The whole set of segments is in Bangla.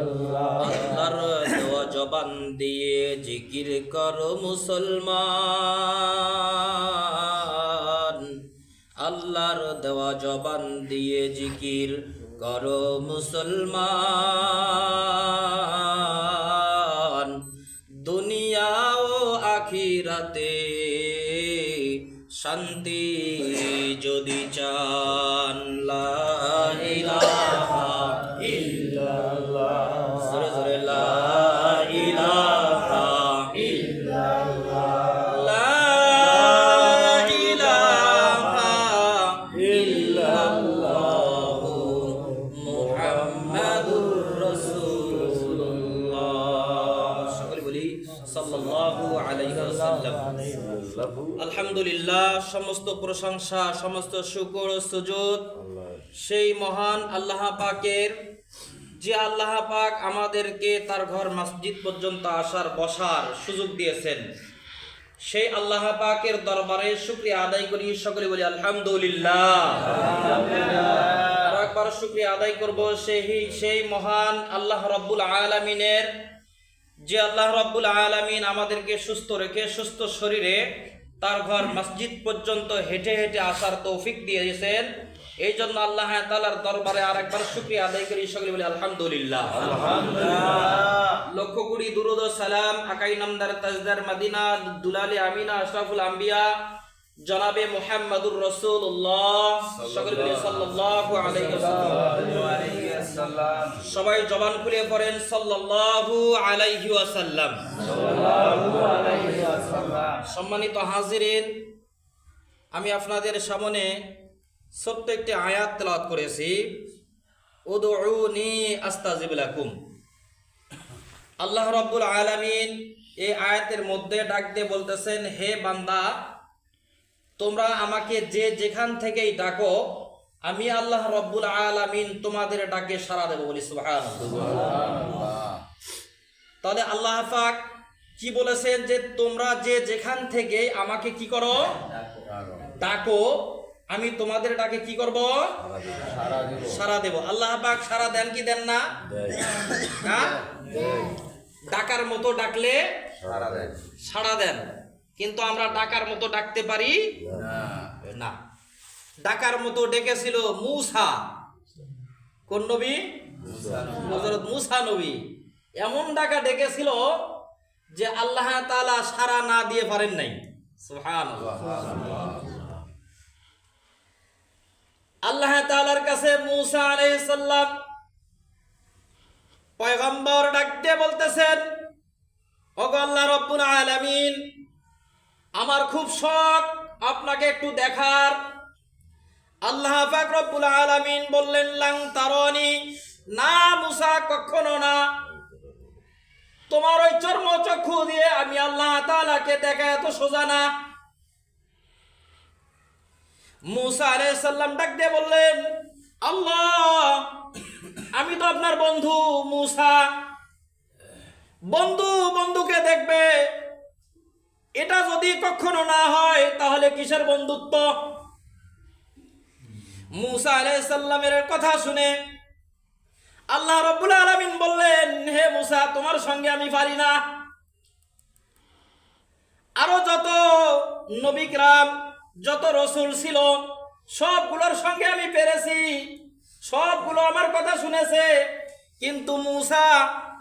আল্লাহর দেওয়া জবান দিয়ে জিকির করো মুসলমান, আল্লাহর দেওয়া জবান দিয়ে জিকির করো মুসলমান। দুনিয়া ও আখিরাতে শান্তি যদি চান, লা ইলাহা ইল্লাল্লাহ, জোরে জোরে লা ইলাহা ইল্লাল্লাহ, লা ইলাহা ইল্লাল্লাহ, মুহাম্মাদুর রাসূলুল্লাহ। সকলে বলি সাল্লাল্লাহু আলাইহি ওয়াসাল্লাম। আলহামদুলিল্লাহ, সমস্ত প্রশংসা, সমস্ত শুকর ও সুজুদ সেই মহান আল্লাহ পাকের, যে আল্লাহ পাক আমাদেরকে তার ঘর মসজিদ পর্যন্ত আসার বসার সুযোগ দিয়েছেন। সেই আল্লাহ পাকের দরবারে শুকরিয়া আদায় করি। সকলে বলি আলহামদুলিল্লাহ। আর একবার শুকরিয়া আদায় করব সেই মহান আল্লাহ রাব্বুল আলামিনের, যে আল্লাহ রাব্বুল আলামিন আমাদেরকে সুস্থ রেখে সুস্থ শরীরে তার ঘর মসজিদ পর্যন্ত হেঁটে হেঁটে আসার তৌফিক দিয়েছেন। এই জন্য আল্লাহ তাআলার দরবারে আরেকবার শুকরিয়া আদায় করি। সকলে বলি আলহামদুলিল্লাহ। লক্ষ কোটি দুরূদ ও সালাম আকাই নামদার তাজদার মদিনা দুলালি আমিনা আশরাফুল আম্বিয়া জনাবে মুহাম্মাদুর রাসূলুল্লাহ, সকলে বলি সাল্লাল্লাহু আলাইহি ওয়াসাল্লাম। সবাই জবান খুলে পড়েন সাল্লাল্লাহু আলাইহি ওয়াসাল্লাম। সম্মানিত হাজিরিন, আমি আপনাদের সামনে ছোট্ট একটি আয়াত তেলাওয়াত করেছি, উদউনি আস্তাজিব লাকুম। আল্লাহ রাব্বুল আলামিন এই আয়াতের মধ্যে ডাক দিয়ে বলতেছেন, হে বান্দা, তোমরা আমাকে যে যেখান থেকেই ডাকো, আমি আল্লাহ রাব্বুল আলামিন তোমাদের ডাকে সাড়া দেব। বলি সুবহানাল্লাহ। তাহলে আল্লাহ পাক কি বলেছেন, যে তোমরা যে যেখান থেকে আমাকে কি করো, ডাকো, আমি তোমাদের ডাকে কি করব, সাড়া দেব। আল্লাহ পাক সাড়া দেন কি দেন না? ডাকার মতো ডাকলে সাড়া দেন, কিন্তু আমরা ডাকার মতো ডাকতে পারি না। ডাকার মতো ডেকেছিল মূসা। কোন নবী? হযরত মূসা নবী। এমন ডাকা ডেকেছিল যে আল্লাহ তাআলা সাড়া না দিয়ে পারেন নাই। সুবহানাল্লাহ। আল্লাহ তাআলার কাছে মূসা আলাইহিস সালাম পয়গম্বর ডাক দিয়ে বলতেছেন, ওগো আল্লাহ রাব্বুল আলামিন, আমার খুব শখ আপনাকে একটু দেখার। আল্লাহ পাক রব্বুল আলামিন বললেন, লাং তারানি, না মূসা, কখনো না। তোমার ওই চর্ম চক্ষু দিয়ে আমি আল্লাহ তাআলাকে দেখা এত সোজা না। মূসা আলাইহিস সালাম ডাক দিয়ে বললেন, আল্লাহ, আমি তো আপনার বন্ধু মূসা, বন্ধু বন্ধুকে দেখবে, এটা যদি কখনো না হয় তাহলে কিসের বন্ধুত্ব? মূসা আলাইহিস সালামের কথা শুনে আল্লাহ রাব্বুল আলামিন বললেন, হে মূসা, তোমার সঙ্গে আমি পারি না। আরো যত নবী کرام, যত রাসূল ছিল, সবগুলোর সঙ্গে আমি পেরেছি, সবগুলো আমার কথা শুনেছে, কিন্তু মূসা,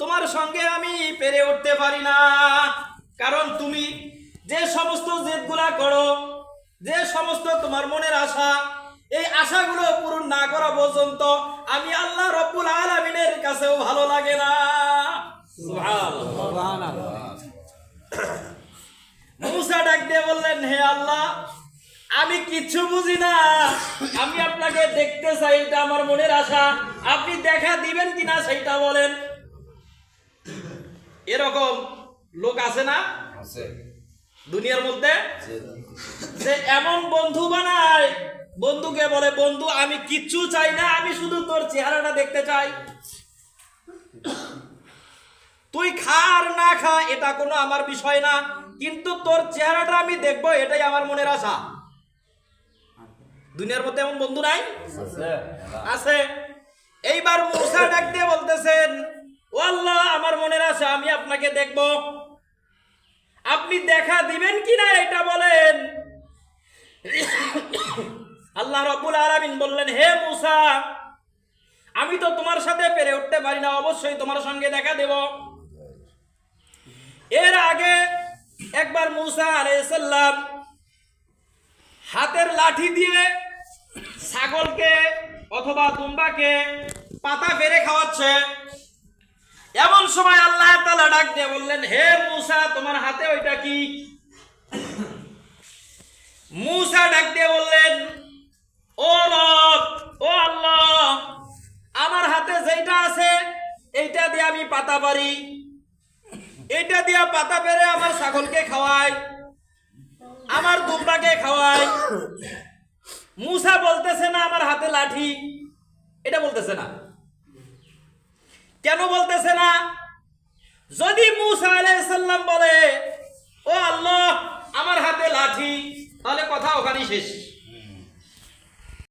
তোমার সঙ্গে আমি পেরে উঠতে পারি না। কারণ তুমি যে সমস্ত জেদগুলা করো, যে সমস্ত তোমার মনের আশা, এই আশাগুলো পূরণ না করা পর্যন্ত আমি আল্লাহ রাব্বুল আলামিনের কাছেও ভালো লাগে না। সুবহানাল্লাহ। মূসা ডাক দিয়ে বললেন, হে আল্লাহ, আমি কিচ্ছু বুঝি না, আমি আপনাকে দেখতে চাই, এটা আমার মনের আশা, আপনি দেখা দিবেন কিনা সেটা বলেন। এরকম লোক আছে না? আছে দুনিয়ার মধ্যে, যে এমন বন্ধু বানায়, বন্ধুকে বলে, বন্ধু আমি কিচ্ছু চাই না, আমি শুধু তোর চেহারাটা দেখতে চাই, তুই খা আর না খা এটা কোনো আমার বিষয় না, কিন্তু তোর চেহারাটা আমি দেখবো, এটাই আমার মনের আশা। দুনিয়ার মধ্যে এমন বন্ধু নাই? আছে। এইবার মূসা ডাক দিয়ে বলতেছেন, ও দেখব, আপনি দেখা দিবেন কিনা এটা বলেন। আল্লাহ রাব্বুল আলামিন বললেন, হে মূসা, আমি তো তোমার সাথে পেরে উঠতে পারি না, অবশ্যই তোমার সঙ্গে দেখা দেব। এর আগে একবার মূসা আলাইহিস সালাম হাতের লাঠি দিয়ে ছাগলকে অথবা দুম্বাকে পাতা পেরে খাওয়াচ্ছে। এমন সময় আল্লাহ তাআলা ডাক দিয়ে বললেন, হে মূসা, তোমার হাতে ওইটা কি? মূসা ডাক দিয়ে বললেন, ও রব, ও আল্লাহ, আমার হাতে যেটা আছে এইটা দিয়ে আমি পাতা পারি, এইটা দিয়ে পাতা পেরে আমার ছাগলকে খাওয়াই, আমার দুম্বাকে খাওয়াই। মূসা বলতেছে না আমার হাতে লাঠি, এটা বলতেছে না। কেন বলতেছে না? যদি মূসা আলাইহিস সালাম বলে, ও আল্লাহ, আমার হাতে লাঠি, তাহলে কথা ওখানেই শেষ।